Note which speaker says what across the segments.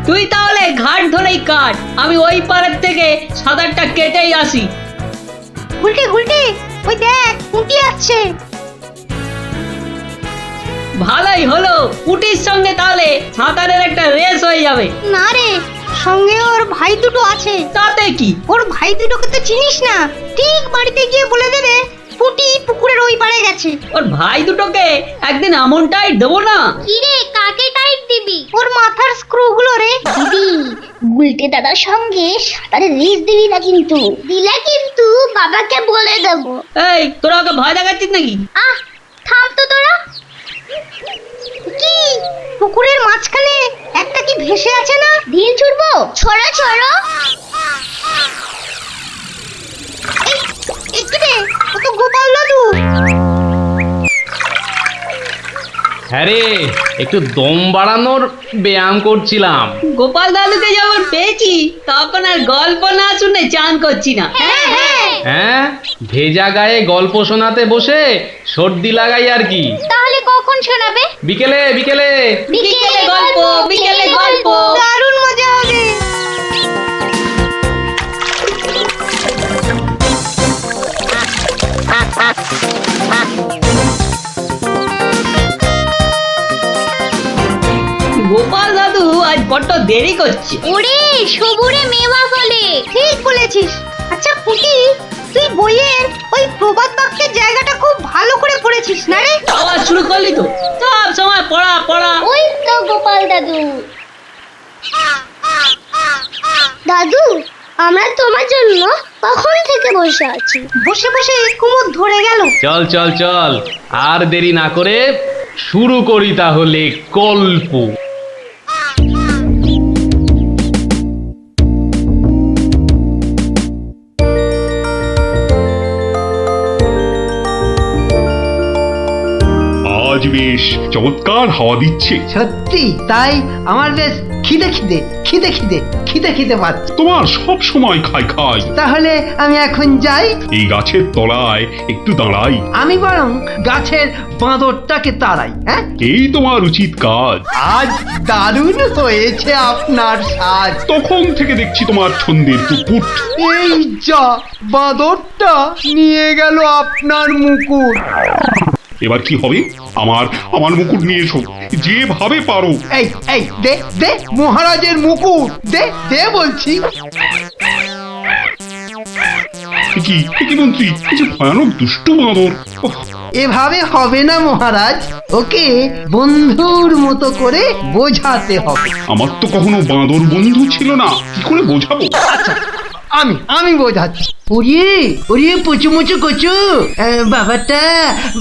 Speaker 1: তুই তাহলে ঘাট ধরেই কাট, আমি ওই পাড়ের থেকে সাঁতারটা কেটেই আসি।
Speaker 2: গুলটে গুলটে, ওই দেখ পুঁটি আসছে।
Speaker 1: ভালোই হলো, পুটির সঙ্গে তাহলে সাঁতারের একটা রেস হয়ে যাবে।
Speaker 2: না রে, সঙ্গে ওর ভাই দুটো আছে।
Speaker 1: তাতে কি?
Speaker 2: ওর ভাই দুটোকে তো চিনিস না, ঠিক বাড়িতে গিয়ে বলে দেবে পুঁটি পুকুরের ওই পাড়ে গেছে।
Speaker 1: ওর ভাই দুটোকে একদিন এমন টাইট দেবো না।
Speaker 3: কি রে, কাকে টাইট দিবি?
Speaker 2: ওর মাথার স্ক্রু গুলো রে।
Speaker 3: দিদি, গুলটে দাদার সঙ্গে সাঁতারে রেস দিবি না কিন্তু। দিলে কিন্তু বাবাকে বলে দেবো।
Speaker 1: এই, তোরা ওকে ভয় দেখাচ্ছিস নাকি?
Speaker 3: আহ, থাম তো তোরা।
Speaker 2: কি পুকুরের মাঝখানে একটা কি ভেসে আছে না?
Speaker 3: ঢিল ছুড়বো? ছড়ো ছড়ো।
Speaker 2: একটু রে, ও তো গোপাল দাদু।
Speaker 4: হ্যাঁ রে, একটু দম বাড়ানোর ব্যায়াম করছিলাম।
Speaker 1: গোপাল দাদুকে যখন পেয়েছি তখন আর গল্প না শুনে চান করছি না।
Speaker 3: হ্যাঁ হ্যাঁ।
Speaker 4: হ্যাঁ, ভেজা গায়ে গল্প শোনাতে বসে সর্দি লাগাই আর কি।
Speaker 3: তাহলে কখন শোনাবে?
Speaker 4: বিকেলে বিকেলে।
Speaker 1: বিকেলে গল্প, বিকেলে গল্প।
Speaker 2: দারুণ মজা হবে।
Speaker 1: গোপাল দাদু আজ বড্ড দেরি করছে।
Speaker 3: ওরে, সবুরে মেওয়া ফলে।
Speaker 2: ঠিক বলেছিস। আচ্ছা পুঁটি, তুই বইয়ের ওই প্রবাদ বাক্যের জায়গাটা খুব ভালো করে পড়েছিস না রে?
Speaker 1: আবার শুরু করলি তো, সব সময় পড়া পড়া।
Speaker 3: ওই তো গোপাল দাদু। দাদু, আমরা তোমার জন্য কখন থেকে বসে আছি।
Speaker 2: বসে বসে কুমোদ ধরে গেল।
Speaker 4: চল চল চল, আর দেরি না করে শুরু করি তাহলে গল্প।
Speaker 5: আজ বেশ চমৎকার হাওয়া দিচ্ছে।
Speaker 6: সত্যি তাই, আমার বেশ খিদে খিদে খিদে খিদে খিদে খিদে পাচ্ছে।
Speaker 5: তোমার সব সময় খাই খাই।
Speaker 6: তাহলে আমি এখন যাই।
Speaker 5: এই গাছের তলায় একটু দাঁড়াই।
Speaker 6: আমি বরং গাছের বাঁদরটাকে তাড়াই। হ্যাঁ,
Speaker 5: এই তোমার উচিত কাজ।
Speaker 6: আজ দারুণ হয়েছে আপনার সাজ।
Speaker 5: তখন থেকে দেখছি তোমার ছন্দের টুকুট।
Speaker 6: এই যা, বাঁদরটা নিয়ে গেল আপনার মুকুট।
Speaker 5: এবার কি হবে? আমার আমার মুকুট নিয়ে এসো, যেভাবে পারো।
Speaker 6: এই এই দে দে মহারাজের মুকুট, দে দে বলছি।
Speaker 5: কি মন্ত্রী, এই যে ভয়ানক দুষ্টু বাঁদর। ওহ,
Speaker 6: এভাবে হবে না মহারাজ, ওকে বন্ধুর মতো করে বোঝাতে হবে।
Speaker 5: আমার তো কখনো বাঁদর বন্ধু ছিল না, কি করে বোঝাবো?
Speaker 6: আমি বোঝাচ্ছি। ওরে ওরে পুচু মুচু কচু, বাবাটা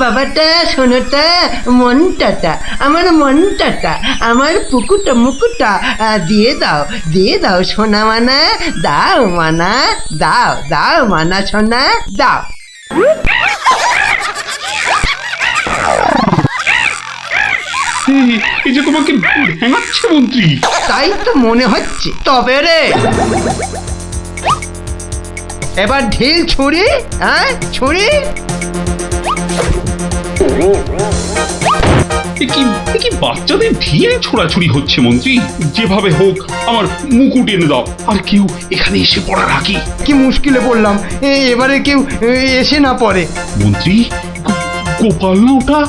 Speaker 6: বাবাটা, সোনাটা, মনটাটা, আমার মনটাটা, আমার পুকুটা মুকুটা, দিয়ে দাও সোনা মানা, দাও মানা, দাও দাও মানা সোনা, দাও।
Speaker 5: এই যে তোমাকে ভেঙাচ্ছে মন্ত্রী।
Speaker 6: তাই তো মনে হচ্ছে। তবে রে, এবার ঢিল ছুরি, হ্যাঁ ছুরি।
Speaker 5: এ কি বাচ্চাদের ঢিল ছোড়াছুড়ি হচ্ছে মন্ত্রী? যেভাবে হোক আমার মুকুট এনে দাও, আর কেউ এখানে এসে পড়ার আগে।
Speaker 6: কি মুশকিলে পড়লাম, এবারে কেউ এসে না পড়ে।
Speaker 5: মন্ত্রী, গোপাল না ওটা?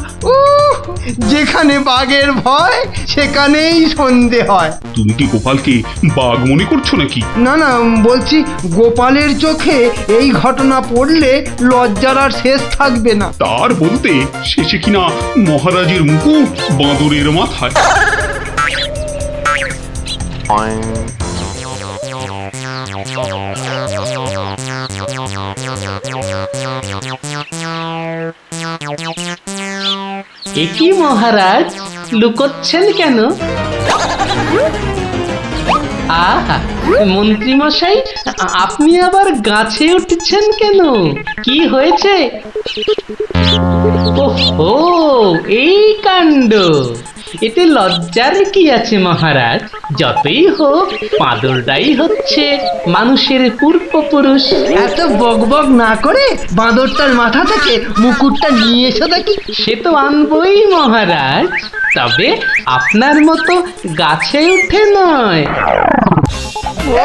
Speaker 6: যেখানে বাঘের ভয় সেখানেই সন্ধে হয়।
Speaker 5: তুমি কি গোপালকে বাঘ মনে করছো নাকি?
Speaker 6: না না, বলছি গোপালের চোখে এই ঘটনা পড়লে লজ্জার আর শেষ থাকবে না।
Speaker 5: তার বলতে শেষে কিনা মহারাজের মুকুট বাঁদরের মাথায়।
Speaker 4: একি মহারাজ, লুকোচ্ছেন কেন? আহা, মন্ত্রী মশাই, আপনি আবার গাছে উঠছেন কেন? কি হয়েছে? ওহো, এই কাণ্ড। এতে লজ্জার কি আছে মহারাজ? যতই হোক বাঁদরটাই হচ্ছে মানুষের পূর্বপুরুষ।
Speaker 6: এত বকবক না করে বাঁদরটার মাথা থেকে মুকুটটা নিয়ে এসো দেখি।
Speaker 4: সে তো আনবই মহারাজ, তবে আপনার মতো গাছে উঠে নয়।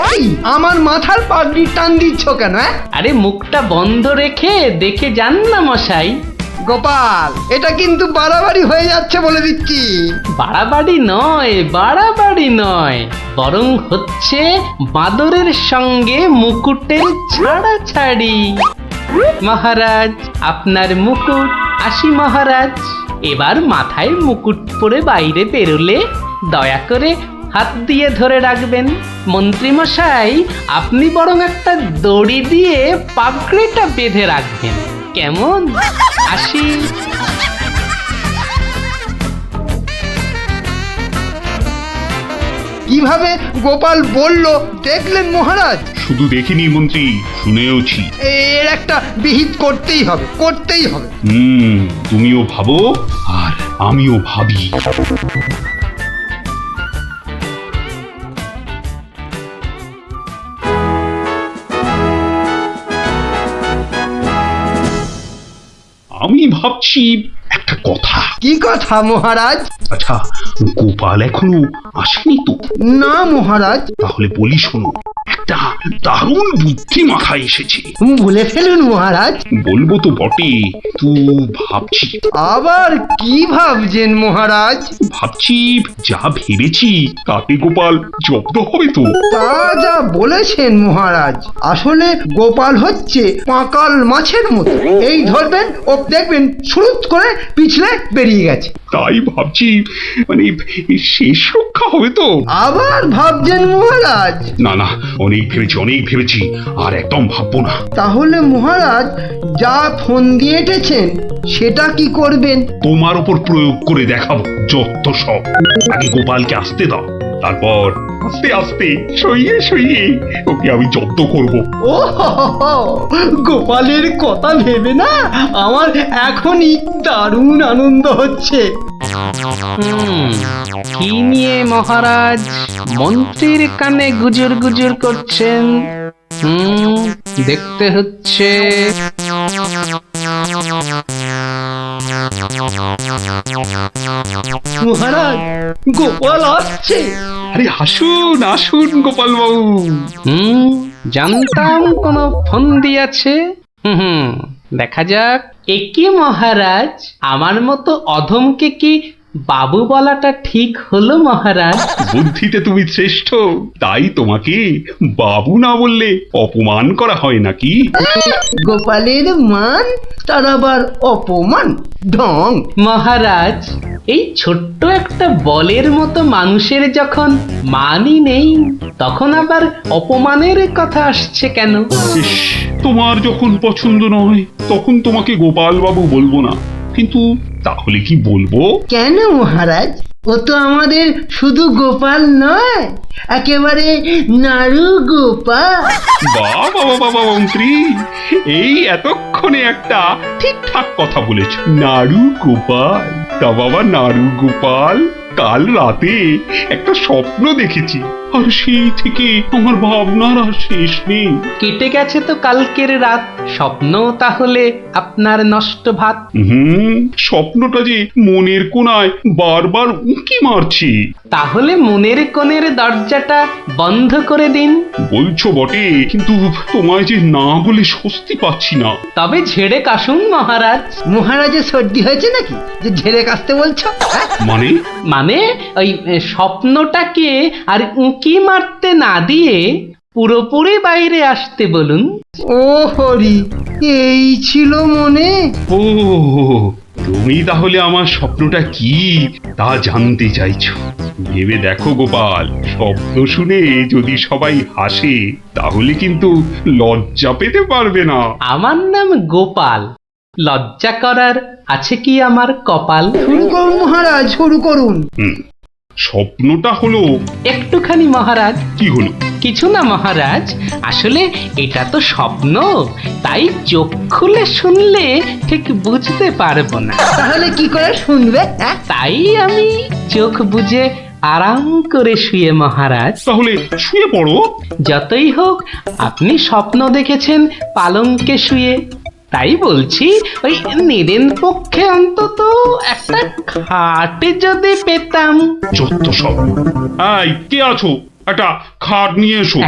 Speaker 6: এই, আমার মাথার পাগড়ি টান দিচ্ছ কেন?
Speaker 4: আরে মুখটা বন্ধ রেখে দেখে যান না মশাই।
Speaker 6: গোপাল, এটা কিন্তু বাড়াবাড়ি হয়ে যাচ্ছে বলে দিচ্ছি।
Speaker 4: বাড়াবাড়ি নয়, বরং হচ্ছে বাঁদরের সঙ্গে মুকুটের ছাড়াছাড়ি। মহারাজ, আপনার মুকুট। আসি মহারাজ, এবার মাথায় মুকুট পরে বাইরে বেরোলে দয়া করে হাত দিয়ে ধরে রাখবেন। মন্ত্রী মশাই, আপনি বরং একটা দড়ি দিয়ে পাগড়িটা বেঁধে রাখবেন, কেমন? আসি।
Speaker 6: কিভাবে গোপাল বলল দেখলেন মহারাজ?
Speaker 5: শুধু দেখিনি মন্ত্রী, শুনেওছি।
Speaker 6: এর একটা বিহিত করতেই হবে, করতেই হবে।
Speaker 5: তুমিও ভাবো আর আমিও ভাবি। আমি ভাবছি একটা কথা।
Speaker 6: কি কথা মহারাজ?
Speaker 5: আচ্ছা, গোপাল এখনো আসেনি তো?
Speaker 6: না মহারাজ।
Speaker 5: তাহলে বলি শোনো, একটা দারুণ বুদ্ধি মাথায় এসেছে।
Speaker 6: বলে ফেলুন মহারাজ।
Speaker 5: বলবো তো বটে, তো ভাবছি।
Speaker 6: আবার কি ভাবছেন মহারাজ?
Speaker 5: ভাবছি যা ভেবেছি তাতে গোপাল জব্দ হবে তো?
Speaker 6: তা যা বলেছেন মহারাজ, আসলে গোপাল হচ্ছে পাঁকাল মাছের মতো। এই ধরবেন ও দেখবেন সুরুত করে পিছলে বেরিয়ে গেছে।
Speaker 5: তাই ভাবছি, মানে শেষ রক্ষা হবে তো?
Speaker 6: আবার ভাবছেন মহারাজ?
Speaker 5: না না, অনেক ভেবেছি, আর একদম ভাববো না।
Speaker 6: তাহলে মহারাজ যা ফোন দিয়ে এঁটেছেন সেটা কি করবেন?
Speaker 5: তোমার উপর প্রয়োগ করে দেখাবো যত সব। আগে গোপালকে আসতে দাও, তারপর আস্তে আস্তে সইয়ে ওকে আমি জব্দ করব।
Speaker 6: ও হো হো, গোপালের কথা ভেবে না আমার এখনই দারুণ আনন্দ হচ্ছে।
Speaker 4: কি নিয়ে মহারাজ মন্ত্রীর কানে গুজুর গুজুর করছেন? দেখতে হচ্ছে।
Speaker 6: মহারাজ, গোপাল আসছে।
Speaker 5: আরে আসুন গোপাল বাবু।
Speaker 4: জানতাম কোনো ফোন দিয়েছে। দেখা যাক। একি মহারাজ, আমার মতো অধমকে কি বাবু বলাটা ঠিক হলো মহারাজ?
Speaker 5: বুদ্ধিতে তুমি শ্রেষ্ঠ, তাই তোমাকে বাবু না বললে অপমান করা হয় নাকি?
Speaker 6: গোপালের মান তার আবার অপমান? ঢং।
Speaker 4: মহারাজ, এই ছোট্ট একটা বলের মতো মানুষের যখন মানই নেই, তখন আবার অপমানের কথা আসছে কেন?
Speaker 5: ইস, তোমার যখন পছন্দ নয় তখন তোমাকে গোপাল বাবু বলবো না, কিন্তু তাহলে কি বলবো?
Speaker 6: কেন মহারাজ? ও তো আমাদের শুধু গোপাল নয়, একেবারে নাড়ু গোপাল।
Speaker 5: বাবা মন্ত্রী, এই এতক্ষণে একটা ঠিকঠাক কথা বলেছ। নাড়ু গোপাল? তা বাবা নাড়ু গোপাল, কাল রাতে একটা স্বপ্ন দেখেছি, আর সেই থেকে আমার ভাবনার আর শেষ নেই।
Speaker 4: কেটে গেছে তো কালকের রাত, স্বপ্ন তাহলে আপনার নষ্ট ভাত।
Speaker 5: স্বপ্নটা যে মনের কোণায় বারবার উঁকি মারছে।
Speaker 4: তাহলে মনের কোণের দরজাটা বন্ধ করে দিন।
Speaker 5: বলছো বটে, কিন্তু তোমায় যে না বলে স্বস্তি পাচ্ছি না।
Speaker 4: তবে ঝেড়ে কাশুন মহারাজ।
Speaker 6: মহারাজের সর্দি হয়েছে নাকি যে ঝেড়ে কাশতে বলছো?
Speaker 5: মানে
Speaker 4: ওই স্বপ্নটাকে আর উঁকি মারতে না দিয়ে পুরোপুরি বাইরে আসতে বলুন।
Speaker 6: ও হরি, এই ছিল মনে?
Speaker 5: ও, তুমি তাহলে আমার স্বপ্নটা কি তা জানতে চাইছো? ভেবে দেখো গোপাল, শব্দ শুনে যদি সবাই হাসে তাহলে কিন্তু লজ্জা পেতে পারবে না।
Speaker 4: আমার নাম গোপাল, লজ্জা করার আছে কি আমার কপাল?
Speaker 6: শুরু করুন মহারাজ, শুরু করুন।
Speaker 5: স্বপ্নটা হলো
Speaker 4: একটুখানি মহারাজ।
Speaker 5: কি হলো?
Speaker 4: কিছু না মহারাজ, আসলে এটা তো স্বপ্ন, তাই চোখ খুলে শুনলে ঠিক বুঝতে পারবো না।
Speaker 6: তাহলে কি করে শুনবে?
Speaker 4: তাই আমি চোখ বুজে আরাম করে শুয়ে মহারাজ।
Speaker 5: তাহলে শুয়ে পড়ো।
Speaker 4: যতই হোক আপনি স্বপ্ন দেখেছেন পালঙ্কে শুয়ে, তাই বলছি ওই নিদেন পক্ষে অন্তত একটা খাট যদি পেতাম।
Speaker 5: যত সব। এই, কে আছো? একটা খাট নিয়ে এসো।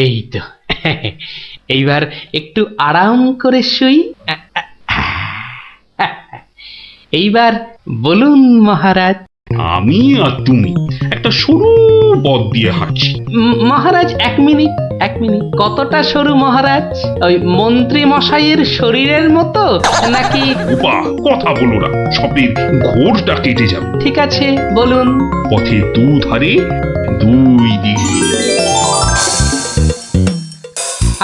Speaker 4: এই তো, এইবার একটু আরাম করে শুই। এইবার বলুন মহারাজ।
Speaker 5: আমি আর তুমি একটা সরু পথ দিয়ে হাঁটছি।
Speaker 4: মহারাজ এক মিনিট। কতটা সরু মহারাজ? ওই মন্ত্রী মশাইয়ের শরীরের মতো নাকি?
Speaker 5: বাহ, কথা বলো না, স্বপ্নের ঘোরটা কেটে যাবে।
Speaker 4: ঠিক আছে, বলুন।
Speaker 5: পথের দুধারে দুই দিকে।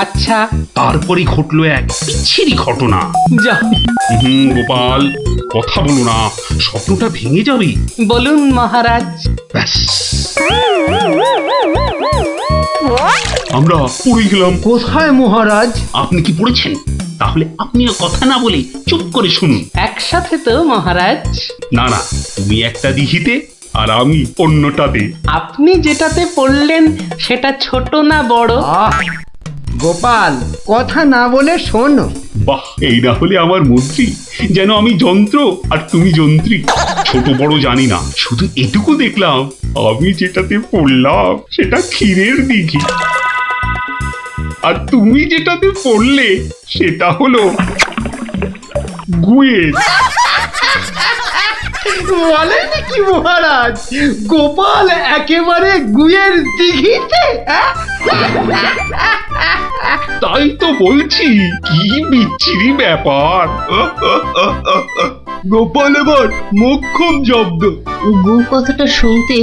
Speaker 4: আচ্ছা,
Speaker 5: তারপরে ঘটলো এক বিচ্ছিরি ঘটনা।
Speaker 4: যা
Speaker 5: গোপাল, কথা বলো না, স্বপ্নটা ভেঙে যাবে।
Speaker 4: বলুন মহারাজ।
Speaker 5: ব্যাস, আমরা পড়ে গেলাম।
Speaker 6: কোথায় মহারাজ?
Speaker 5: আপনি কি পড়েছেন? তাহলে আপনিও কথা না বলে চুপ করে শুনুন।
Speaker 4: একসাথে তো মহারাজ?
Speaker 5: না না, তুমি একটা দিঘিতে আর আমি অন্যটাতে।
Speaker 4: আপনি যেটাতে পড়লেন সেটা ছোট না বড়?
Speaker 6: আহ, গোপাল, কথা না বলে শোনো।
Speaker 5: বাহ, এই না হলে আমার মন্ত্রী, যেন আমি যন্ত্র আর তুমি যন্ত্রী। ছোট বড় জানি না, শুধু এটুকু দেখলাম, আমি যেটাতে পড়লাম সেটা ক্ষীরের দিঘি, আর তুমি যেটাতে পড়লে সেটা হলো গুয়ের।
Speaker 6: বলেন কি মহারাজ, গোপাল একেবারে গুয়ের দিঘিতে?
Speaker 5: তাই তো বলছি, কি বিচ্ছিরি ব্যাপার।
Speaker 6: গোপাল এবার মোক্ষম জব্দ।
Speaker 1: গু কথাটা শুনতে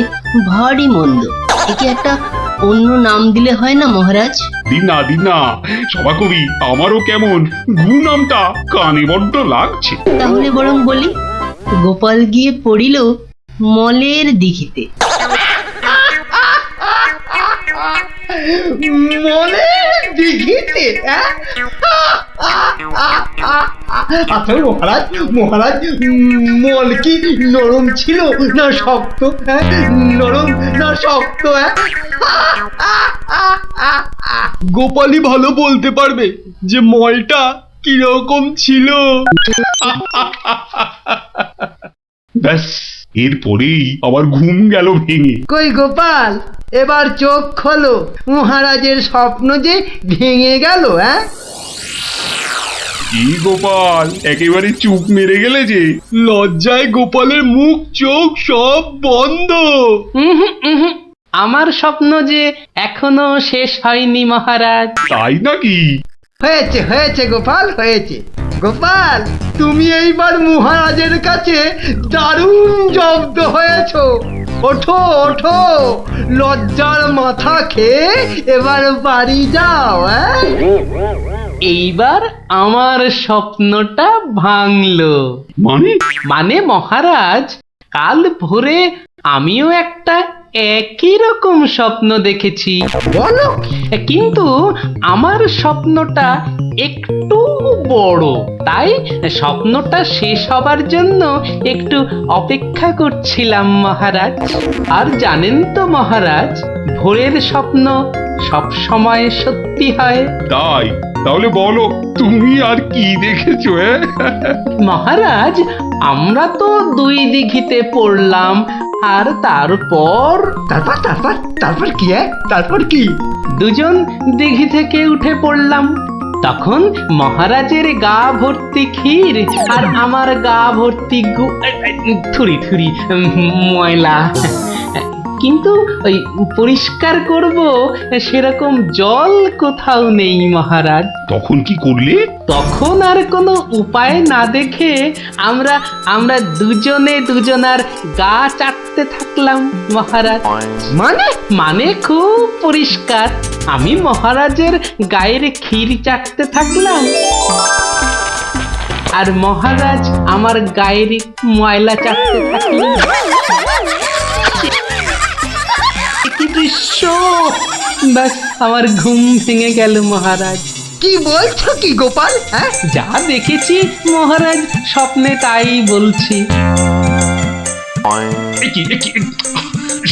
Speaker 1: ভারী মন্দ। একে একটা অন্য নাম দিলে হয় না মহারাজ?
Speaker 5: দিনা সভাকবি, আমারও কেমন গু নামটা কানে বড্ড লাগছে।
Speaker 1: তাহলে বরং বলি, গোপাল গিয়ে পড়িল মলের দিঘিতে।
Speaker 6: মলের দিঘিতে? আচ্ছা মহারাজ, মল কি নরম ছিল না শক্ত? নরম না শক্ত? গোপালই ভালো বলতে পারবে যে মলটা কিরকম ছিল।
Speaker 5: ব্যাস, এরপরেই আবার ঘুম গেল ভেঙে।
Speaker 6: কই গোপাল, এবার চোখ খোলো, মহারাজের স্বপ্ন যে ভেঙে গেল।
Speaker 5: কি গোপাল, একেবারে চুপ মেরে গেলে যে।
Speaker 6: লজ্জায় গোপালের মুখ চোখ সব বন্ধ।
Speaker 4: আমার স্বপ্ন যে এখনো শেষ হয়নি মহারাজ।
Speaker 5: তাই নাকি?
Speaker 6: হয়েছে গোপাল, হয়েছে। গোপাল, তুমি এইবার মহারাজের কাছে দারুণ জব্দ হয়েছ। ওঠো, লজ্জার মাথা খেয়ে এবার বাড়ি যাও।
Speaker 4: এইবার আমার স্বপ্নটা ভাঙলো। মানে মহারাজ, কাল ভোরে আমিও একটা একই রকম স্বপ্ন দেখেছি।
Speaker 6: বলো?
Speaker 4: কিন্তু আমার স্বপ্নটা একটু বড়, তাই স্বপ্নটা শেষ হবার জন্য একটু অপেক্ষা করছিলাম মহারাজ। আর জানেন তো মহারাজ, ভোরের স্বপ্ন সব সময় সত্যি হয়।
Speaker 5: তাই? তাহলে বলো, তুমি আর কি দেখেছো?
Speaker 4: মহারাজ, আমরা তো দুই দিঘিতে পড়লাম, আর
Speaker 6: তারপর কি? তারপর কি?
Speaker 4: দুজন দিঘি থেকে উঠে পড়লাম। তখন মহারাজের গা ভর্তি ক্ষীর আর আমার গা ভর্তি থুরি ময়লা। কিন্তু ওই পরিষ্কার করব সেরকম জল কোথাও নেই মহারাজ।
Speaker 5: তখন কি করলে?
Speaker 4: তখন আর কোনো উপায় না দেখে আমরা দুজনার গা চাটতে থাকলাম মহারাজ। মানে খুব পরিষ্কার। আমি মহারাজের গায়ের ক্ষীর চাটতে থাকলাম, আর মহারাজ আমার গায়ের ময়লা চাটতে থাকলেন। কি দৃশ্য! ব্যাস আমার ঘুম ভেঙে গেল মহারাজ।
Speaker 6: কি বলছো কি গোপাল? হ্যাঁ,
Speaker 4: যা দেখেছি মহারাজ, স্বপ্নে তাই বলছি।
Speaker 5: এ কি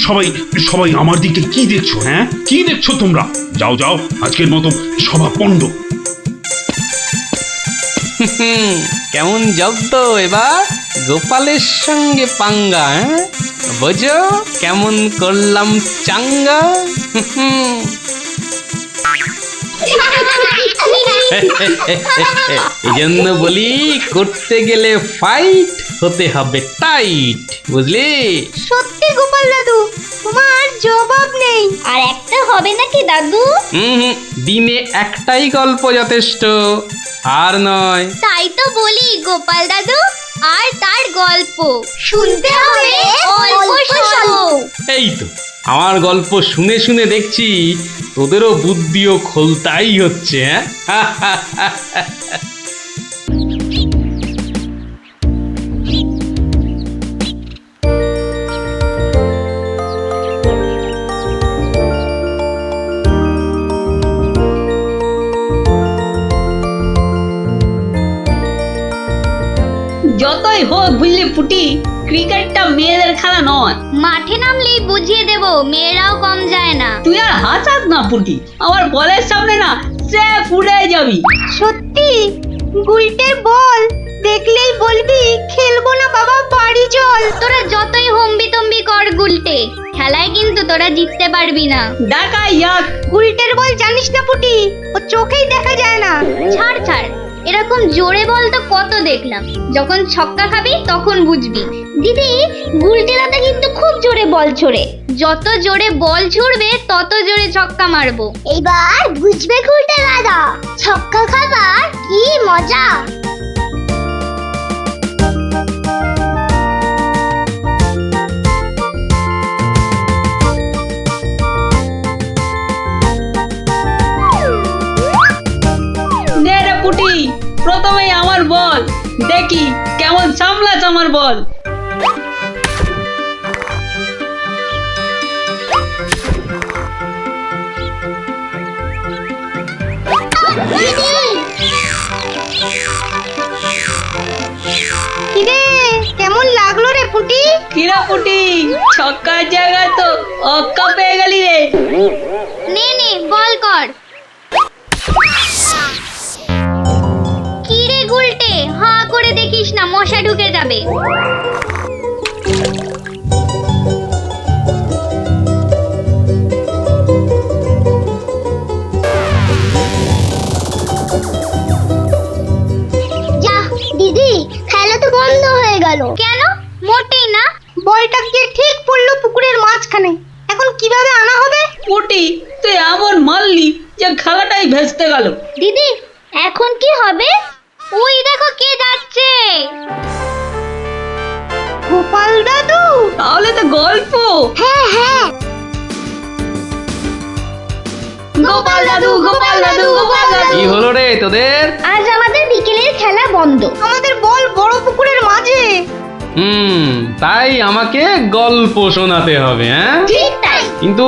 Speaker 5: সবাই সবাই আমার দিকে কি দেখছো? হ্যাঁ, কি দেখছো তোমরা? যাও যাও, আজকের মতো সভা পণ্ড।
Speaker 4: কেমন জব্দ এবার গোপালের সঙ্গে পাঙ্গা, হ্যাঁ? বোঝো কেমন করলাম চাঙ্গা। এই জন্য বলি, করতে গেলে ফাইট হতে হবে টাইট, বুঝলি?
Speaker 2: সত্যি গোপাল দাদু, তোমার জবাব নেই।
Speaker 3: আর একটা হবে নাকি দাদু?
Speaker 4: দিনে একটাই গল্প যথেষ্ট, আর নয়।
Speaker 3: তাই তো বলি গোপাল দাদু, আর তার গল্প শুনতে হবে অল্প স্বল্প।
Speaker 4: এই তো আমার গল্প শুনে শুনে দেখছি তোদেরও বুদ্ধিও খোলতাই হচ্ছে, হ্যাঁ?
Speaker 1: যতই হোক বুঝলি পুটি, ক্রিকেটটা মেয়েদের খেলা নয়।
Speaker 3: মাঠে নামলেই বুঝিয়ে দেব, মেয়েরাও কম যায় না।
Speaker 1: তুই আর হাসাস না পুটি, আমার বলের সামনে না সে উড়ে যাবি।
Speaker 2: সত্যি গুলটের বল দেখলেই বলবি খেলবো না বাবা, বাড়ি চল।
Speaker 3: তোরা যতই হম্বি তম্বি কর গুলটে, খেলায় কিন্তু তোরা জিততে পারবি না।
Speaker 1: ডাকা ইয়াক।
Speaker 2: গুলটের বল জানিস না পুটি, ও চোখেই দেখা যায় না।
Speaker 3: ছাড় ছাড়, এরকম জোরে বল তো কত দেখলাম। যখন ছক্কা খাবি তখন বুঝবি। দিদি, গুলটে দাদা কিন্তু খুব জোরে বল ছোড়ে। যত জোরে বল ছুড়বে তত জোরে ছক্কা মারবো। এইবার বুঝবে গুলটে দাদা, ছক্কা খাবার কি মজা।
Speaker 1: নে রে পুটি, প্রথমেই আমার বল, দেখি কেমন সামলাস আমার বল।
Speaker 2: কিরে, কেমন লাগলো রে পুটি?
Speaker 1: কিরা পুটি, ছক্কার জায়গায় তো অক্কা পেয়ে গেলি রে।
Speaker 3: নে নে বল কর। কি রে গুলটে, হাঁ করে দেখিস না, মশা ঢুকে যাবে। যা দিদি, খেলা তো বন্ধ হয়ে গেল। কেন? মোটেই না।
Speaker 2: বলটা গিয়ে ঠিক পড়লো পুকুরের মাঝখানে, এখন কিভাবে আনা হবে?
Speaker 1: পুটি, তুই এমন মারলি যে খেলাটাই ভেস্তে গেল।
Speaker 3: দিদি, এখন কি হবে? ওই দেখো কে যাচ্ছে।
Speaker 2: গোপাল দাদু।
Speaker 1: তাহলে তো গল্প।
Speaker 3: হ্যাঁ হ্যাঁ,
Speaker 1: গোপাল দাদু, গোপাল দাদু, গোপাল দাদু।
Speaker 4: কি হলো রে তোদের?
Speaker 3: আজ আমাদের বিকেলের খেলা বন্ধ।
Speaker 2: আমাদের বল বড় পুকুরের মাঝে।
Speaker 4: তাই আমাকে গল্প শোনাতে হবে, হ্যাঁ?
Speaker 3: ঠিক তাই।
Speaker 4: কিন্তু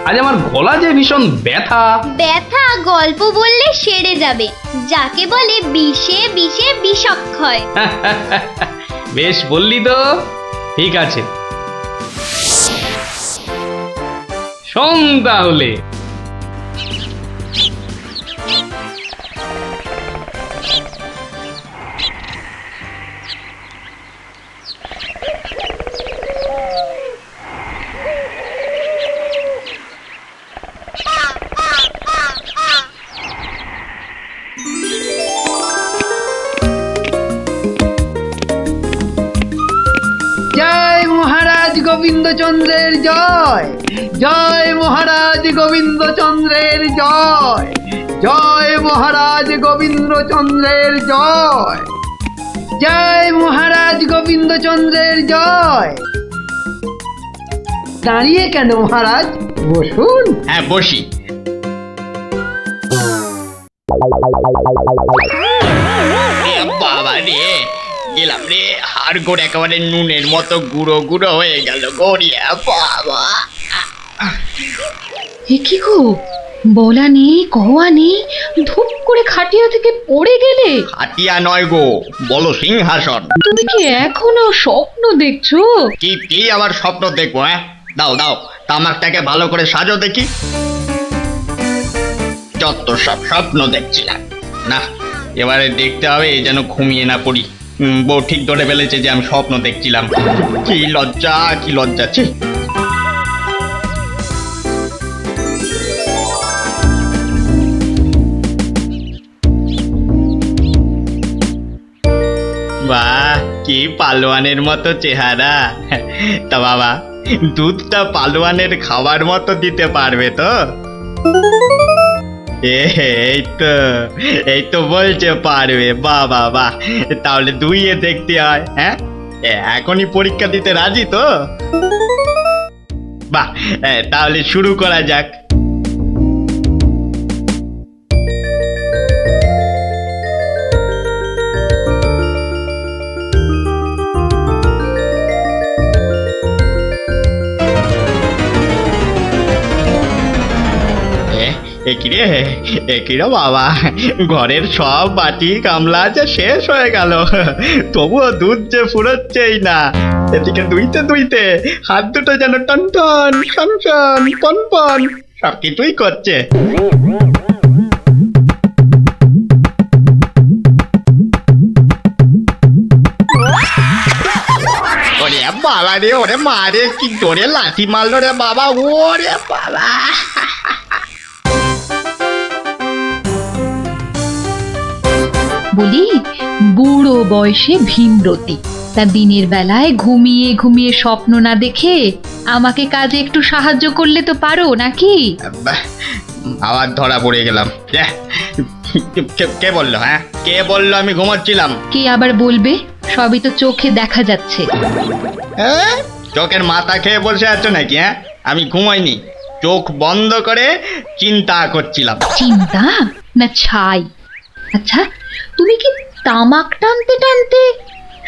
Speaker 4: আজ আমার গলা যে ভীষণ ব্যথা।
Speaker 3: ব্যথা গল্প বললে সেরে যাবে, যাকে বলে বিষে বিষে বিষক্ষয়।
Speaker 4: বেশ বললি তো, ঠিক আছে, শোন তাহলে।
Speaker 6: জয় মহারাজ গোবিন্দচন্দ্রের জয়, জয় মহারাজ গোবিন্দচন্দ্রের জয়, জয় মহারাজ গোবিন্দচন্দ্রের জয়, জয় মহারাজ গোবিন্দচন্দ্রের জয়। দাঁড়িয়ে কেন মহারাজ, বসুন।
Speaker 7: হ্যাঁ বসি। বাবা রে, গেলাম রে, হাড় গোড় একেবারে নুনের মতো গুঁড়ো গুঁড়ো হয়ে গেল গড়িয়া। বাবা
Speaker 8: এ কি গো, বলা নেই কওয়া নেই, ধূপ করে খাটিয়া থেকে পড়ে গেলে।
Speaker 7: হাতিয়া নয় গো, বলো সিংহাসন।
Speaker 8: তুমি কি এখনো স্বপ্ন দেখছো?
Speaker 7: কি আবার স্বপ্ন দেখবো? হ্যাঁ, দাও দাও তামাকটাকে ভালো করে সাজো দেখি। যত সব স্বপ্ন দেখছিলাম, না এবারে দেখতে হবে যেন ঘুমিয়ে না পড়ি। বউ ঠিক ধরে ফেলেছে যে আমি স্বপ্ন দেখছিলাম। কি লজ্জা ছি। বাহ, কি পালোয়ানের মতো চেহারা। তা বাবা, দুধটা পালোয়ানের খাবার মতো দিতে পারবে তো? এই তো বলছে পারবে। বাবা বাহ, তাহলে দুইয়ে দেখতে হয়। হ্যাঁ, এখনই পরীক্ষা দিতে রাজি তো? বাহ, তাহলে শুরু করা যাক। একিরে বাবা, ঘরের সব বাটি গামলা যে শেষ হয়ে গেল, তবুও দুধ যে ফুরোচ্ছেই না। এদিকে দুইতে হাত দুটো যেন টন টন টন টন পন পন সব কিছুই করছে। ওরে বাবা রে, ওরে মা রে, কি জোরে লাথি মারলো রে বাবা, ওরে বাবা।
Speaker 8: বলি, বুড়ো বয়সে ভীমরতি, তা দিনের বেলায় ঘুমিয়ে ঘুমিয়ে স্বপ্ন না দেখে আমাকে কাজে একটু সাহায্য করলে তো পারো নাকি?
Speaker 7: আবার ধরা পড়ে গেলাম। কে বললো? হ্যাঁ, কে বললো আমি ঘুমাচ্ছিলাম?
Speaker 8: কে আবার বলবে? সবই তো চোখে দেখা যাচ্ছে।
Speaker 7: চোখের মাথা খেয়ে বসে আছো নাকি? হ্যাঁ, আমি ঘুমাইনি, চোখ বন্ধ করে চিন্তা করছিলাম।
Speaker 8: চিন্তা না ছাই? আচ্ছা, তুমি কি তামাক টানতে টানতে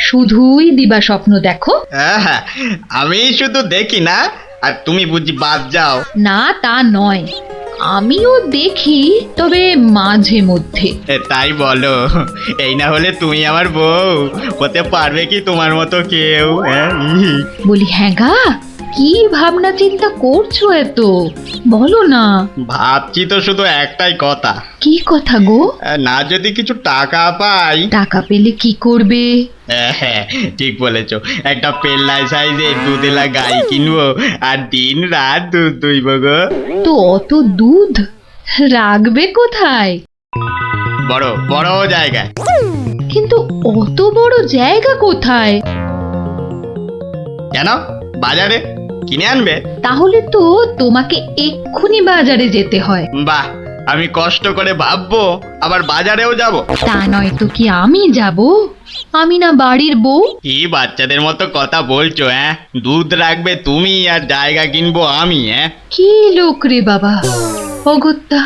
Speaker 8: শুধুই দিবা স্বপ্ন দেখো?
Speaker 7: হ্যাঁ, আমি শুধু দেখি না, আর তুমি বুঝি বাদ যাও?
Speaker 8: না, তা নয়, আমিও দেখি, তবে মাঝে মধ্যে।
Speaker 7: তাই বলো? এই না হলে তুমি আমার বউ হতে পারবে কি তোমার মতো কেউ?
Speaker 8: বলি, হ্যাঁ গা, কি ভাবনা চিন্তা করছো এত, বলো না।
Speaker 7: ভাবছি তো শুধু একটাই কথা।
Speaker 8: কি কথা গো?
Speaker 7: না যদি কিছু টাকা পাই।
Speaker 8: টাকা পেলে কি করবে?
Speaker 7: হ্যাঁ, ঠিক বলেছো, একটা পেল্লাই সাইজে দুধেলা গাই কিনবো আর দিন রাত দুধ দুইব গো।
Speaker 8: তো অত দুধ রাখবে কোথায়?
Speaker 7: বড় বড় জায়গায়।
Speaker 8: কিন্তু অত বড় জায়গা কোথায়?
Speaker 7: কেন, বাজারে কিনে আনবে?
Speaker 8: তাহলে তো তোমাকে এক্ষুনি বাজারে যেতে হয়।
Speaker 7: বাহ, আমি কষ্ট করে ভাববো আবার বাজারেও যাব?
Speaker 8: তা নয় তো কি আমি যাব? আমি না বাড়ির বউ?
Speaker 7: কি বাচ্চাদের মতো কথা বলছো? হ্যাঁ, দুধ রাখবে তুমি আর জায়গা কিনবো আমি? হ্যাঁ,
Speaker 8: কি লোক রে বাবা, অগত্যা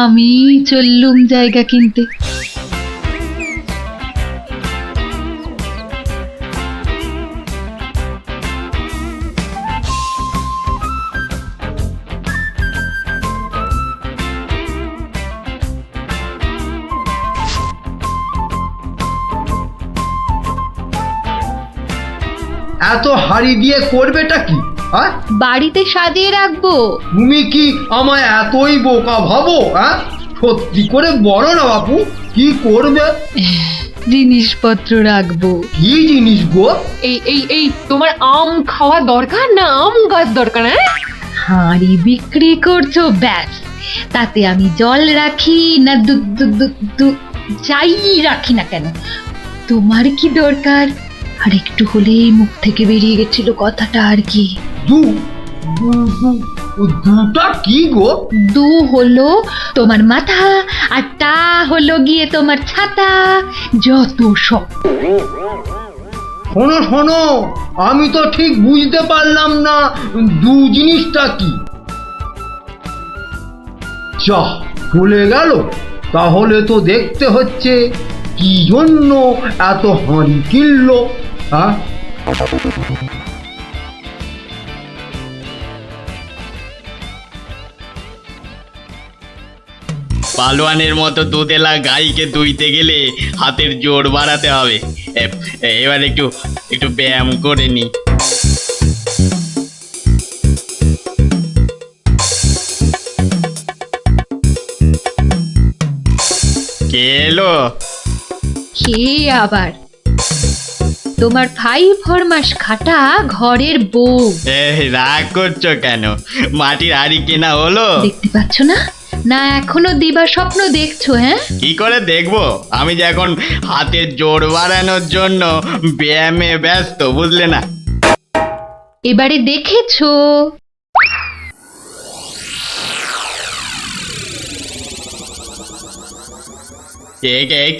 Speaker 8: আমি চললুম জায়গা কিনতে।
Speaker 6: এত হাড়ি দিয়ে করবেটা কি? হ্যাঁ,
Speaker 8: বাড়িতে সাজিয়ে রাখবো।
Speaker 6: তুমি কি আমায় এতই বোকা ভাবো? হ্যাঁ, সত্যি করে বলো না বাপু, কি করবে?
Speaker 8: জিনিসপত্র রাখবো।
Speaker 6: কি জিনিস গো?
Speaker 9: এই তোমার আম খাওয়া দরকার না আম গাছ দরকার? হ্যাঁ,
Speaker 8: হাঁড়ি বিক্রি করছো, ব্যাস, তাতে আমি জল রাখি না দুধ যাই রাখি না কেন, তোমার কি দরকার? আর একটু হলেই মুখ থেকে বেরিয়ে গেছিল কথাটা, আর কি।
Speaker 6: দুটা কি গো?
Speaker 8: দু হলো তোমার মাথা, আর টা হলো গিয়ে তোমার ছাতা, যত সব।
Speaker 6: শোনো শোনো, আমি তো ঠিক বুঝতে পারলাম না দু জিনিসটা কি। যা চলে গেল, তাহলে তো দেখতে হচ্ছে কি জন্য এত হাঁড়ি কিনলো। হ্যাঁ,
Speaker 7: পালোয়ানের মতো দুধেলা গাইকে দুইতে গেলে হাতের জোর বাড়াতে হবে। এবার একটু একটু ব্যায়াম করে নি। কে এলো?
Speaker 8: কে আবার? তোমার 5 ফরমাস খাটা ঘরের বউ।
Speaker 7: রাগ করছো কেন? মাটির হাড়ি কেনা হলো?
Speaker 8: দেখতে পাচ্ছ না? না এখনো দিবা স্বপ্ন দেখছো? হ্যাঁ,
Speaker 7: কি করে দেখবো? আমি যে এখন হাতের জোর বাড়ানোর জন্য ব্যায়ামে ব্যস্ত, বুঝলে না?
Speaker 8: এবারে দেখেছো?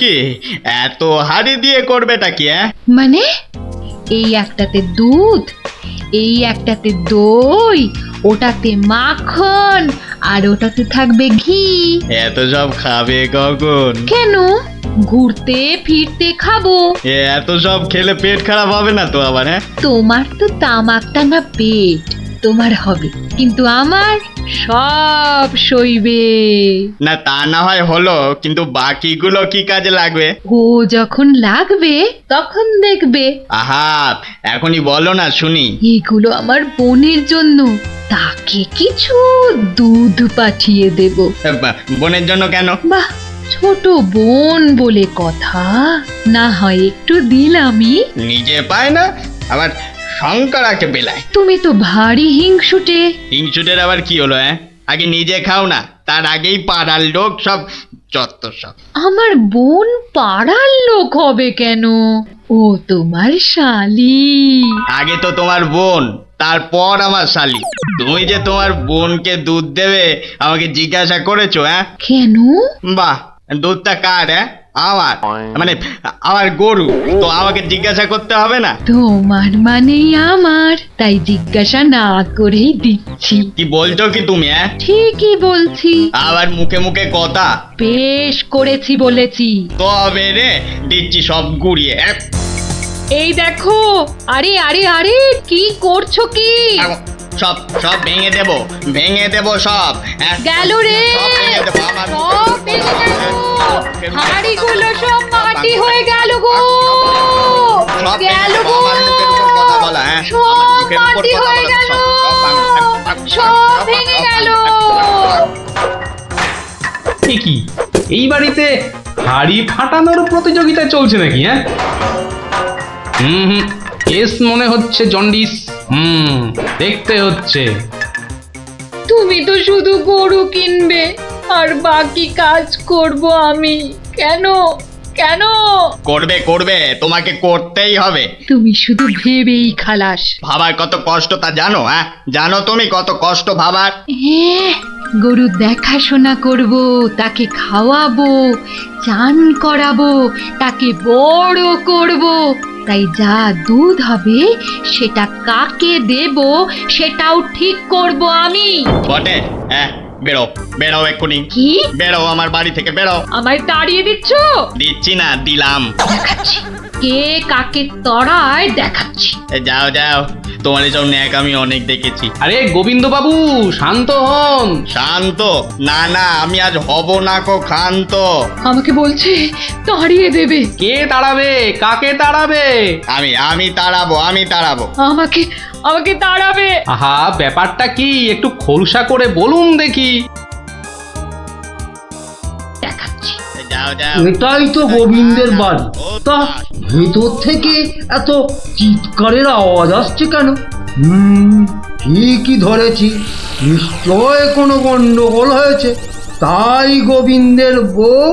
Speaker 7: কি এত হাড়ি দিয়ে করবেটা কি?
Speaker 8: মানে এই একটাতে দুধ, এই একটাতে দই, ওটাতে মাখন, আর ওটাতে থাকবে ঘি।
Speaker 7: এত সব খাবে কখন?
Speaker 8: কেন? ঘুরতে ফিরতে খাবো।
Speaker 7: এত সব খেলে পেট খারাপ হবে না তো আবার?
Speaker 8: তোমার তো তামাক টানা পেট, তোমার হবে, কিন্তু আমার সব সইবে।
Speaker 7: না তা না হয় হলো, কিন্তু বাকিগুলো কি কাজে লাগবে?
Speaker 8: ও যখন লাগবে তখন দেখবে।
Speaker 7: আহা, এখনই বলো না শুনি।
Speaker 8: এগুলো আমার বোনের জন্য, তাকে কিছু দুধ পাঠিয়ে দেব।
Speaker 7: বোনের জন্য কেন?
Speaker 8: বাহ, ছোট বোন বলে কথা, না হয় একটু দিলামই।
Speaker 7: নিজে পায় না, আবার শঙ্করাকে বেলায়।
Speaker 8: তুমি তো ভারী হিংসুটে।
Speaker 7: হিংসুটের আবার কি হলো? আগে নিজে খাও না, তার আগেই পাড়ার লোক সব যত সব।
Speaker 8: আমার বোন পাড়ার লোক হবে কেন? ও তোমার শালি।
Speaker 7: আগে তো তোমার বোন, তারপর আমার শালি। তুমি যে তোমার বোনকে দুধ দেবে আমাকে জিজ্ঞাসা করেছো?
Speaker 8: কেন?
Speaker 7: বাহ, দুধটা কার? আমার, মানে আমার গরু, তো আমাকে জিজ্ঞাসা করতে হবে না?
Speaker 8: তোমার মানেই আমার, তাই জিজ্ঞাসা না করেই দিচ্ছি।
Speaker 7: কি বলছো কি তুমি?
Speaker 8: ঠিকই বলছি।
Speaker 7: আবার মুখে মুখে কথা।
Speaker 8: বেশ করেছি বলেছি।
Speaker 7: তবে রে দিচ্ছি সব গুড়িয়ে।
Speaker 8: এই দেখো, আরে আরে আরে, কি করছো কি?
Speaker 7: সব সব ভেঙে দেবো, ভেঙে দেবো সব।
Speaker 8: গেল রে,
Speaker 7: সব ভেঙে দেবো, আমার
Speaker 8: সব ভেঙে গেল। হাঁড়িগুলো সব মাটি হয়ে গেল গো,
Speaker 7: সব
Speaker 8: গেল গো,
Speaker 7: আমার মুখের উপর কথা বলা।
Speaker 8: সব মাটি হয়ে গেল, সব ভেঙে গেল।
Speaker 4: কি এই বাড়িতে হাড়ি ফাটানোর প্রতিযোগিতা চলছে নাকি? হুম, কেস মনে হচ্ছে জন্ডিস। দেখতে হচ্ছে।
Speaker 8: তুমি তো শুধু গরু কিনবে আর বাকি কাজ করব আমি। কেন কেন?
Speaker 7: করবে করবে, তোমাকে করতেই হবে।
Speaker 8: তুমি শুধু ভেবেই খালাস।
Speaker 7: ভাবার কত কষ্ট তা জানো? জানো তুমি কত কষ্ট ভাবার?
Speaker 8: গরু দেখাশোনা করব, তাকে খাওয়াবো, চান করাবো, তাকে বড় করব, তাই যা দুধ হবে সেটা কাকে দেব সেটাও ঠিক করব আমি।
Speaker 7: বটে? বেরো বেরো এক্ষুনি।
Speaker 8: কি?
Speaker 7: বেরো আমার বাড়ি থেকে, বেরো।
Speaker 8: আমায় তাড়িয়ে দিচ্ছ?
Speaker 7: দিচ্ছি না, দিলাম।
Speaker 8: দেখাচ্ছি কে কাকে তড়ায়, দেখাচ্ছি।
Speaker 7: যাও যাও, তোমার এসব ন্যাক আমি অনেক দেখেছি।
Speaker 4: আরে গোবিন্দ বাবু, শান্ত হন।
Speaker 7: শান্ত? না না, আমি আজ হব না কো ক্ষান্ত।
Speaker 8: আমাকে বলছে তাড়িয়ে দেবে।
Speaker 4: কে তাড়াবে? কাকে তাড়াবে?
Speaker 7: আমি তাড়াবো, আমি তাড়াবো।
Speaker 8: আমাকে আমাকে তাড়াবে।
Speaker 4: আহা, ব্যাপারটা কি একটু খোলসা করে বলুন দেখি।
Speaker 8: দেখাচ্ছি।
Speaker 7: যাও যাও।
Speaker 6: এটাই তো গোবিন্দের বাড়ি। তা ভেতর থেকে এত চিৎকারের আওয়াজ আসছে কেন? ঠিকই ধরেছি, নিশ্চয় কোনো গন্ডগোল হয়েছে, তাই গোবিন্দের বউ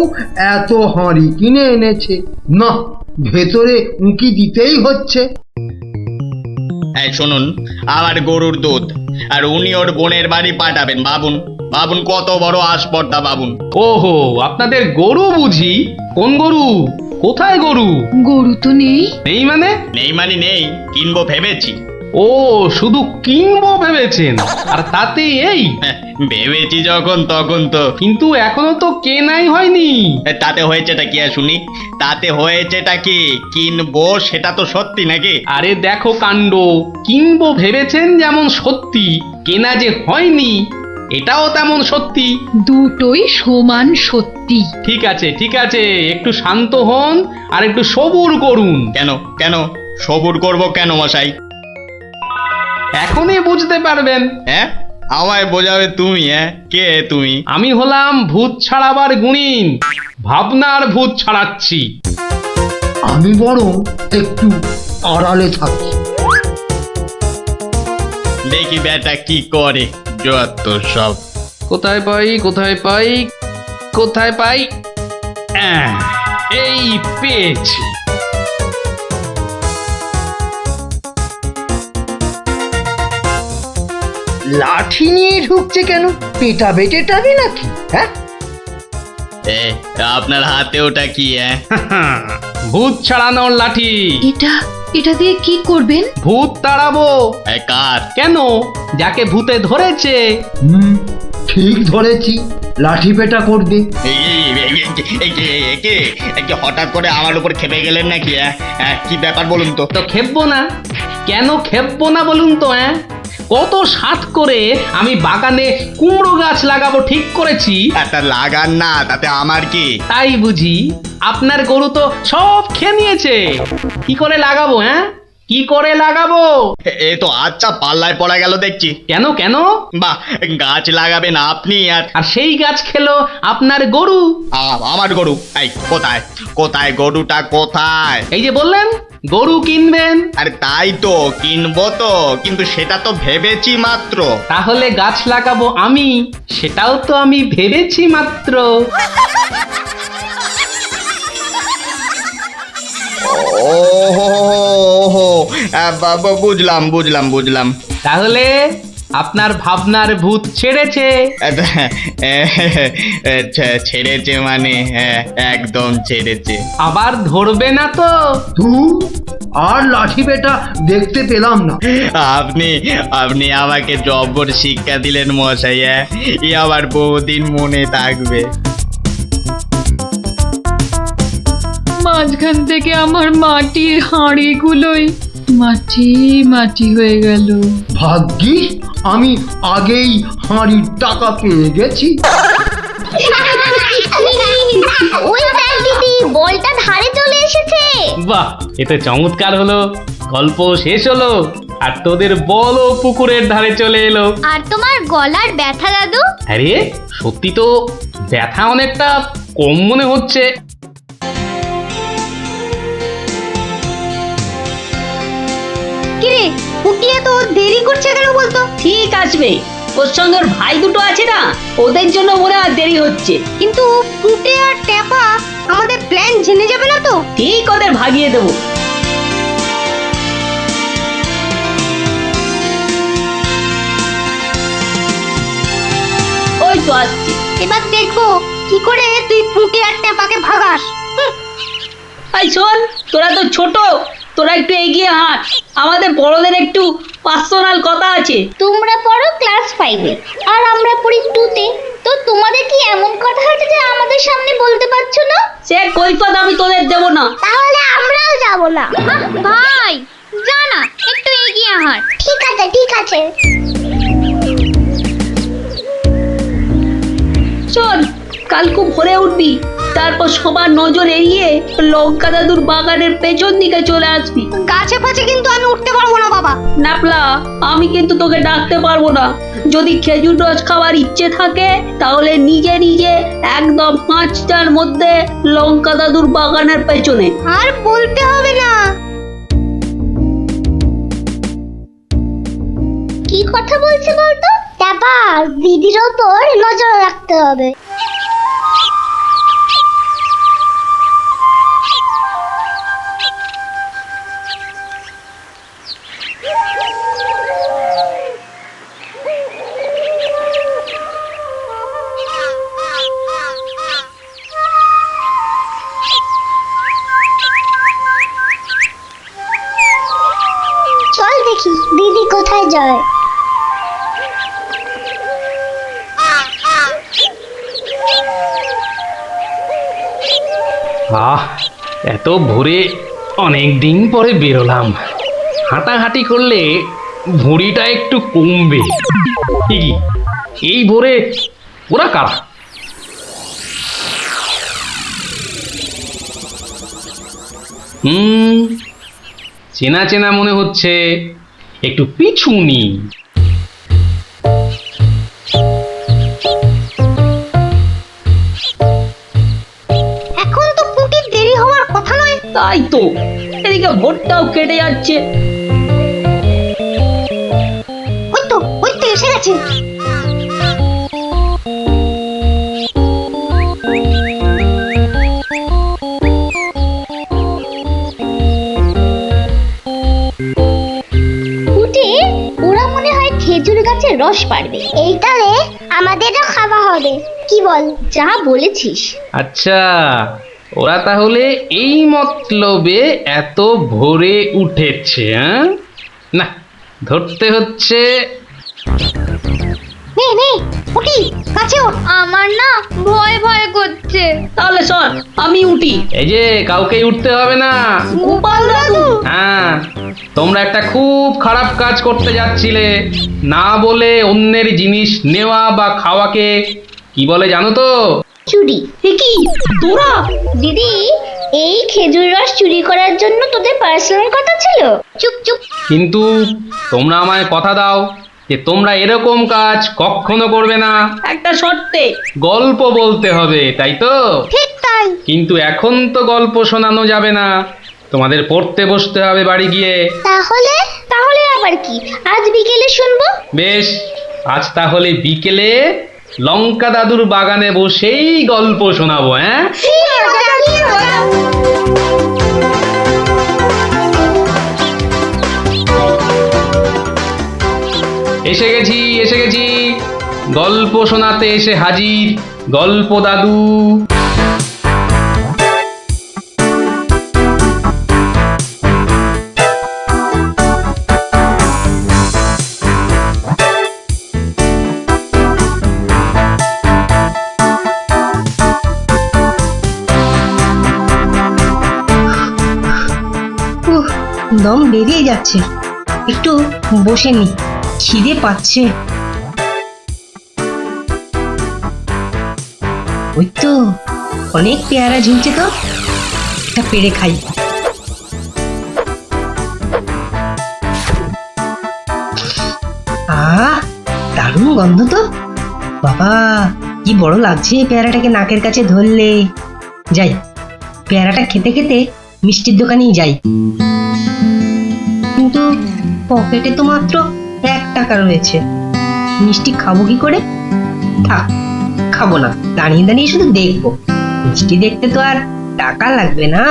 Speaker 6: এত হাঁড়ি কিনে এনেছে। না, ভেতরে উঁকি দিতেই হচ্ছে।
Speaker 7: এই শুনুন, আমার গরুর দুধ, আর উনি ওর বোনের বাড়ি পাঠাবেন। ভাবুন ভাবুন কত বড় আসপর্দা, ভাবুন।
Speaker 4: ওহো, আপনাদের গরু বুঝি? কোন গরু? কোথায় গরু?
Speaker 8: গরু তো নেই।
Speaker 4: নেই মানে?
Speaker 7: নেই মানে নেই, কিনবো ভেবেছি।
Speaker 4: ও, শুধু কিনবো ভেবেছেন? আর তাতে এই?
Speaker 7: ভেবেছি যখন তখন তো।
Speaker 4: কিন্তু এখনো তো কেনাই হয়নি।
Speaker 7: তাতে হয়েছেটা কি শুনি? তাতে হয়েছেটা কি? কিনবো সেটা তো সত্যি নাকি?
Speaker 4: আরে দেখো কাণ্ড, কিনবো ভেবেছেন যেমন সত্যি, কেনা যে হয়নি এটাও তেমন সত্যি।
Speaker 8: দুটোই সমান সত্যি।
Speaker 4: ঠিক আছে ঠিক আছে, একটু শান্ত হন আর একটু সবুর করুন।
Speaker 7: কেন কেন সবুর করব কেন মশাই?
Speaker 4: এখনই বুঝতে পারবেন।
Speaker 7: হ্যাঁ, আমায় বোঝাবে তুমি? হ্যাঁ, কে তুমি?
Speaker 4: আমি হলাম ভূত ছাড়াবার গুণিন, ভাবনার ভূত ছাড়াচ্ছি।
Speaker 6: আমি বরং একটু আড়ালে থাকি।
Speaker 7: দেখি বেটা কি করে, যত সব।
Speaker 4: কোথায় পাই কোথায় পাই কোথায় পাই, এই পেয়েছি।
Speaker 6: লাঠি নিয়ে ঢুকছে কেন? পেটাবে টেটাবে নাকি? হ্যাঁ,
Speaker 7: এ, আপনার হাতে ওটা কি? হ্যাঁ,
Speaker 4: ভূত ছাড়ানোর লাঠি।
Speaker 8: এটা দিয়ে কি করবেন?
Speaker 4: ভূত তাড়াবো।
Speaker 7: কার?
Speaker 4: কেন, যাকে ভূতে ধরেছে।
Speaker 6: ঠিক ধরেছি, লাঠি পেটা করবে।
Speaker 7: হঠাৎ করে আমার উপর খেপে গেলেন নাকি? কি ব্যাপার বলুন তো?
Speaker 4: তো খেপবো না কেন? খেপবো না বলুন তো? কত সাত করে আমি বাগানে কুমড়ো গাছ লাগাবো ঠিক করেছি।
Speaker 7: তা লাগান না, তাতে আমার কি?
Speaker 4: তাই বুঝি? আপনার গরু তো সব খেয়ে নিয়েছে। কি করে লাগাবো? কি করে লাগাবো?
Speaker 7: এ তো আচ্ছা পাল্লায় পড়া গেল দেখছি।
Speaker 4: কেন কেন?
Speaker 7: বাহ, গাছ লাগাবেন আপনি
Speaker 4: আর সেই গাছ খেলো আপনার গরু।
Speaker 7: আমার গরু? এই কোথায় কোথায় গরুটা কোথায়?
Speaker 4: এই যে বললেন গরু কিনবেন।
Speaker 7: আরে তাই তো কিনবো তো, কিন্তু সেটা তো ভেবেছি মাত্র।
Speaker 4: তাহলে গাছ লাগাবো আমি, সেটাও তো আমি ভেবেছি মাত্র।
Speaker 7: ওহো, বুঝলাম বুঝলাম বুঝলাম।
Speaker 4: তাহলে আপনার ভাবনার ভূত ছেড়েছে।
Speaker 7: ছেড়েছে মানে? একদম ছেড়েছে।
Speaker 4: আবার ধরবে না তো?
Speaker 6: আর লাঠি পেটা দেখতে পেলাম না।
Speaker 7: আপনি আপনি আমাকে জব্বর শিক্ষা দিলেন মশাই। এ আবার বহুদিন মনে থাকবে।
Speaker 8: মাঝখান থেকে আমার মাটির হাঁড়িগুলোই মাটি মাটি হয়ে গেল।
Speaker 6: ভাগ্যিস আমি আগেই হাঁড়ির টাকা পেয়ে গেছি।
Speaker 3: ওই দেখ দিদি, বলটা ধারে চলে এসেছে।
Speaker 4: বাহ, এটা চমৎকার হলো। গল্প শেষ হলো আর তোদের বলও পুকুরের ধারে চলে এলো।
Speaker 3: আর তোমার গলার ব্যথা দাদু?
Speaker 4: আরে সত্যি তো ব্যথা অনেকটা কম মনে হচ্ছে।
Speaker 2: কিরে পুটিয়ে তো দেরি করছে কেন বলতো?
Speaker 1: ঠিক আসবে, ওর সঙ্গে ওর ভাই দুটো আছে না, ওদের জন্য মনে হয় দেরি হচ্ছে।
Speaker 2: কিন্তু পুটে আর টেপা আমাদের প্ল্যান জেনে যাবে না তো?
Speaker 1: ঠিক ওদের ভাগিয়ে দেবো। ওই তো আসছে।
Speaker 2: এবার দেখবো কি করে তুই পুটে আর টেপাকে ভাগাস।
Speaker 1: এই শোন, তোরা তো ছোট, তোরা একটু এগিয়ে হাঁট, আমাদের বড়দের একটু পার্সোনাল কথা আছে।
Speaker 3: তোমরা পড়ো ক্লাস 5-এ আর আমরা পড়ি 2-তে, তো তোমাদের কি এমন কথা আছে যে আমাদের সামনে বলতে পারছো না?
Speaker 1: সে কৈফত আমি তোদের দেবো না।
Speaker 3: তাহলে আমরাও যাব না। ভাই যা না, একটু এগিয়ে হাঁট। ঠিক আছে ঠিক আছে।
Speaker 1: শোন, কাল খুব ভোরে উঠবি, তারপর সবার নজর এড়িয়ে লঙ্কা দাদুর বাগানের পেছন দিকে চলে আসবি।
Speaker 2: গাছে ফাছে কিন্তু আমি উঠতে পারবো না বাবা।
Speaker 1: নাপলা, আমি কিন্তু তোকে ডাকতে পারবো না। যদি খেজুর রস খাওয়ার ইচ্ছে থাকে তাহলে নিজে নিজে একদম 5টার মধ্যে লঙ্কা দাদুর বাগানের পেছনে।
Speaker 2: আর বলতে হবে না।
Speaker 3: কি কথা বলছে বলতো? টাপা, দিদির ওপর নজর রাখতে হবে। চল দেখি দিদি কোথায় যায়।
Speaker 4: এত ভোরে অনেক দিন পরে বেরোলাম। হাঁটাহাঁটি করলে ভুঁড়িটা একটু কমবে। কি এই ভোরে ওরা কারা? চেনা চেনা মনে হচ্ছে, একটু পিছু নি।
Speaker 2: এখন তো পুটির দেরি হওয়ার কথা নয়।
Speaker 1: তাই তো, এদিকে ভোটটাও কেটে যাচ্ছে।
Speaker 2: ওই তো এসে গেছে।
Speaker 3: উঠে ওরা মনে হয় খেজুর গাছের রস পারবে, এইটারে আমাদেরও খাওয়া হবে, কি বল? যা বলেছিস।
Speaker 4: আচ্ছা, ওরা তাহলে এই মতলবে এত ভোরে উঠেছে? না, ধরতে হচ্ছে।
Speaker 2: নে পুটি, কাছে ওঠ।
Speaker 3: আমার না ভয় ভয় করছে।
Speaker 1: তাহলে শোন, আমি উঠি।
Speaker 4: এই যে, কাউকে উঠতে হবে না।
Speaker 1: গোপাল দাদু,
Speaker 4: হ্যাঁ, তোমরা একটা খুব খারাপ কাজ করতে যাচ্ছিলে। না বলে অন্যের জিনিস নেওয়া বা খাওয়াকে কি বলে জানো তো?
Speaker 3: চুরি।
Speaker 1: এ কি তোরা?
Speaker 3: দিদি, এই খেজুর রস চুরি করার জন্য তোদের পার্সোনাল কথা ছিল? চুপ চুপ।
Speaker 4: কিন্তু তোমরা আমায় কথা দাও যে তোমরা এরকম কাজ কখনো করবে না।
Speaker 1: একটা শর্তে।
Speaker 4: গল্প বলতে হবে, তাই তো?
Speaker 2: ঠিক তাই।
Speaker 4: কিন্তু এখন তো গল্প শোনানো যাবে না, তোমাদের পড়তে বসতে হবে বাড়ি গিয়ে।
Speaker 3: তাহলে তাহলে আবার কি? আজ বিকেলে শুনবো।
Speaker 4: বেশ, আজ তাহলে বিকেলে লঙ্কা দাদুর বাগানে বসেই গল্প শোনাবো। হ্যাঁ, এসে গেছি, গল্প শোনাতে এসে হাজির গল্প দাদু।
Speaker 2: দম বেরিয়ে যাচ্ছে, একটু বসে নি, খিদে পাচ্ছে। ওই তো অনেক পেয়ারা ঝুলছে, তো একটা পেড়ে খাই। দারুণ গন্ধ তো, বাবা কি বড় লাগছে পেয়ারাটাকে নাকের কাছে ধরলে। যাই, পেয়ারাটা খেতে খেতে মিষ্টির দোকানেই যাই। কিন্তু পকেটে তো মাত্র 1 টাকা রয়েছে, মিষ্টি খাবো কি করে? থাক, খাবো না, দাঁড়িয়ে দাঁড়িয়ে শুধু দেখবো। মিষ্টি দেখতে তো আর টাকা লাগবে না।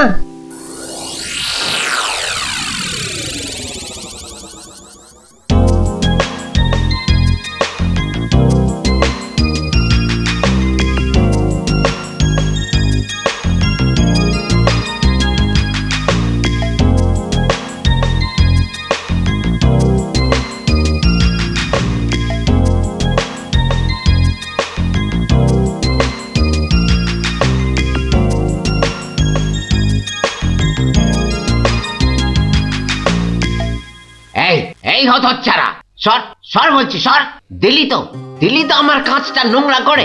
Speaker 10: এই হতচ্ছাড়া, সর সর বলছি, সর। দিলি তো আমার কাঁচটা নোংরা করে।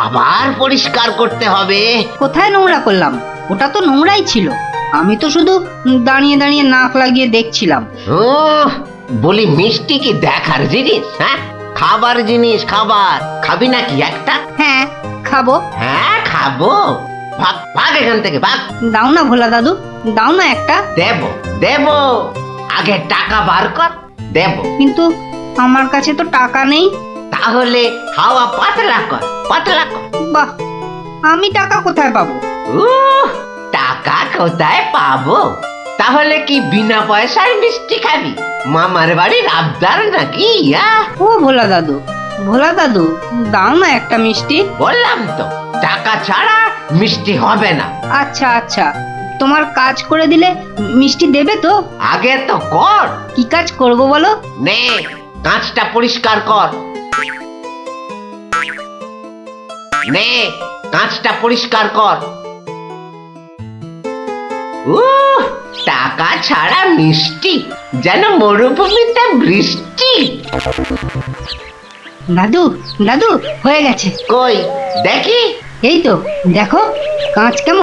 Speaker 10: আবার পরিষ্কার করতে হবে।
Speaker 2: কোথায় নোংরা করলাম? ওটা তো নোংরাই ছিল। আমি তো শুধু দাঁড়িয়ে দাঁড়িয়ে নাক লাগিয়ে দেখছিলাম।
Speaker 10: বলি, মিষ্টি কি দেখার জিনিস? হ্যাঁ, খাবার জিনিস। খাবার খাবি নাকি একটা?
Speaker 2: হ্যাঁ খাবো।
Speaker 10: হ্যাঁ খাবো, ভাগ ভাগ এখান থেকে, ভাগ।
Speaker 2: দাও না ভোলা দাদু, দাও না একটা।
Speaker 10: দেব, আগে টাকা বার কর, দেব।
Speaker 2: কিন্তু আমার কাছে তো টাকা নেই।
Speaker 10: তাহলে হাওয়া পাতলা কর।
Speaker 2: বাহ, আমি টাকা কোথায় পাবো?
Speaker 10: টাকা কোথায় পাবো? তাহলে কি বিনা পয়সায় মিষ্টি খাবি? মামার বাড়ির আবদার নাকি?
Speaker 2: ও ভোলা দাদু, দাও না একটা মিষ্টি।
Speaker 10: বললাম তো, টাকা ছাড়া মিষ্টি হবে না।
Speaker 2: আচ্ছা, তোমার কাজ করে দিলে মিষ্টি দেবে তো?
Speaker 10: আগে তো কর।
Speaker 2: কি কাজ করব বলো?
Speaker 10: নে, কাঁচটা পরিষ্কার কর। টাকা ছাড়া মিষ্টি যেন মরুভূমিতে বৃষ্টি।
Speaker 2: দাদু দাদু হয়ে গেছে।
Speaker 10: কই দেখি।
Speaker 2: এই তো দেখো কাঁচ কেমন